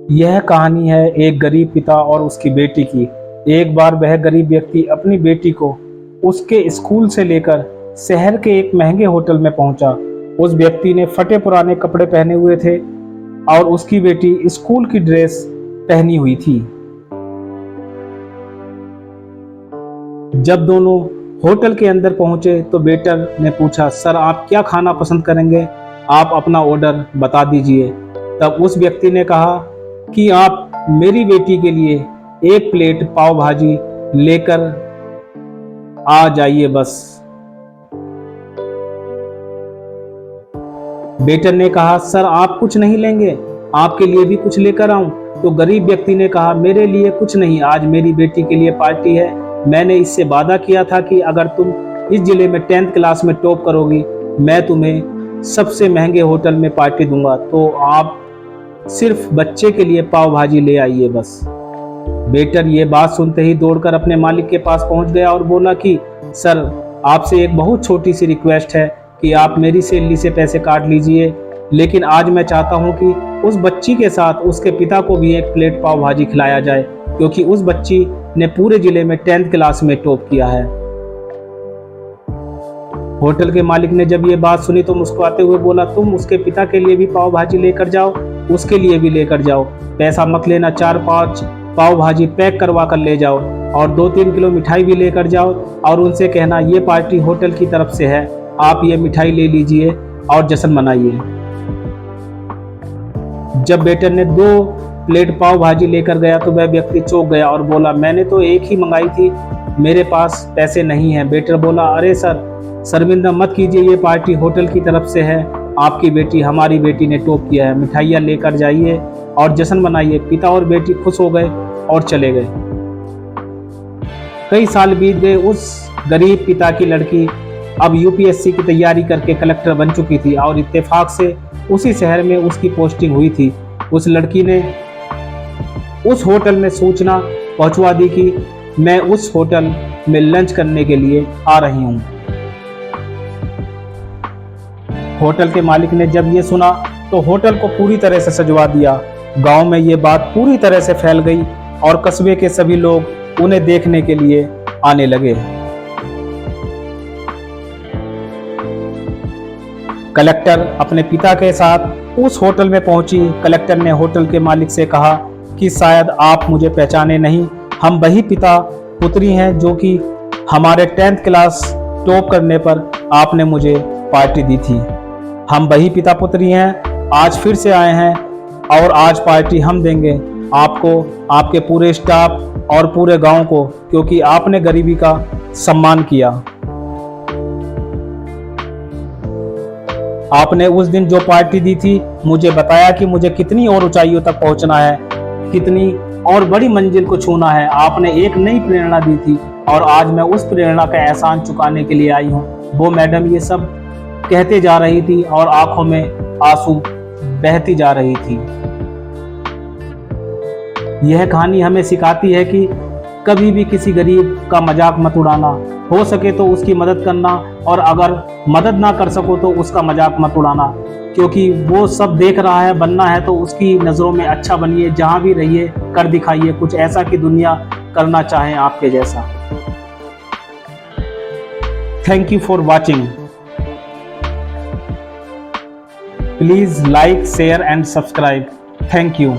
यह कहानी है एक गरीब पिता और उसकी बेटी की। एक बार वह गरीब व्यक्ति अपनी बेटी को उसके स्कूल से लेकर शहर के एक महंगे होटल में पहुंचा। उस व्यक्ति ने फटे पुराने कपड़े पहने हुए थे और उसकी बेटी स्कूल की ड्रेस पहनी हुई थी। जब दोनों होटल के अंदर पहुंचे तो वेटर ने पूछा, सर आप क्या खाना पसंद करेंगे? आप अपना ऑर्डर बता दीजिए। तब उस व्यक्ति ने कहा कि आप मेरी बेटी के लिए एक प्लेट पाव भाजी लेकर आ जाइए बस। वेटर ने कहा, सर आप कुछ नहीं लेंगे? आपके लिए भी कुछ लेकर आऊं? तो गरीब व्यक्ति ने कहा, मेरे लिए कुछ नहीं, आज मेरी बेटी के लिए पार्टी है। मैंने इससे वादा किया था कि अगर तुम इस जिले में 10th क्लास में टॉप करोगी मैं तुम्हें सबसे महंगे होटल में पार्टी दूंगा, तो आप सिर्फ बच्चे के लिए पाव भाजी ले आइए बस। वेटर ये बात सुनते ही दौड़कर अपने मालिक के पास पहुंच गया और बोला कि सर आपसे एक बहुत छोटी सी रिक्वेस्ट है कि आप मेरी सैलरी से पैसे काट लीजिए, लेकिन आज मैं चाहता हूं कि उस बच्ची के साथ उसके पिता को भी एक प्लेट पाव भाजी खिलाया जाए, क्योंकि उस बच्ची ने पूरे जिले में 10th क्लास में टॉप किया है। होटल के मालिक ने जब ये बात सुनी तो मुस्कुराते हुए बोला, तुम उसके पिता के लिए भी पाव भाजी लेकर जाओ, उसके लिए भी लेकर जाओ, पैसा मत लेना, 4-5 पाव भाजी पैक करवा कर ले जाओ और 2-3 किलो मिठाई भी लेकर जाओ और उनसे कहना ये पार्टी होटल की तरफ से है, आप ये मिठाई ले लीजिए और जश्न मनाइए। जब वेटर ने 2 प्लेट पाव भाजी लेकर गया तो वह व्यक्ति चौंक गया और बोला, मैंने तो एक ही मंगाई थी, मेरे पास पैसे नहीं हैं। वेटर बोला, अरे सर शर्मिंदा मत कीजिए, ये पार्टी होटल की तरफ से है, आपकी बेटी हमारी बेटी ने टॉप किया है, मिठाइयाँ लेकर जाइए और जश्न मनाइए। पिता और बेटी खुश हो गए और चले गए। कई साल बीत गए। उस गरीब पिता की लड़की अब यूपीएससी की तैयारी करके कलेक्टर बन चुकी थी और इत्तेफाक से उसी शहर में उसकी पोस्टिंग हुई थी। उस लड़की ने उस होटल में सूचना पहुंचवा दी कि मैं उस होटल में लंच करने के लिए आ रही हूं। होटल के मालिक ने जब ये सुना तो होटल को पूरी तरह से सजवा दिया। गांव में ये बात पूरी तरह से फैल गई और कस्बे के सभी लोग उन्हें देखने के लिए आने लगे। कलेक्टर अपने पिता के साथ उस होटल में पहुंची। कलेक्टर ने होटल के मालिक से कहा कि शायद आप मुझे पहचाने नहीं, हम वही पिता पुत्री हैं जो कि हमारे 10th क्लास टॉप करने पर आपने मुझे पार्टी दी थी। हम वही पिता पुत्री हैं, आज फिर से आए हैं और आज पार्टी हम देंगे आपको, आपके पूरे स्टाफ और पूरे गांव को, क्योंकि आपने गरीबी का सम्मान किया। आपने उस दिन जो पार्टी दी थी मुझे बताया कि मुझे कितनी और ऊंचाइयों तक पहुंचना है, कितनी और बड़ी मंजिल को छूना है। आपने एक नई प्रेरणा दी थी और आज मैं उस प्रेरणा का एहसान चुकाने के लिए आई हूँ। वो मैडम ये सब कहते जा रही थी और आंखों में आंसू बहती जा रही थी। यह कहानी हमें सिखाती है कि कभी भी किसी गरीब का मजाक मत उड़ाना, हो सके तो उसकी मदद करना और अगर मदद ना कर सको तो उसका मजाक मत उड़ाना, क्योंकि वो सब देख रहा है। बनना है तो उसकी नज़रों में अच्छा बनिए, जहां भी रहिए कर दिखाइए कुछ ऐसा कि दुनिया करना चाहे आपके जैसा। Thank you for watching. Please like, share and subscribe. Thank you.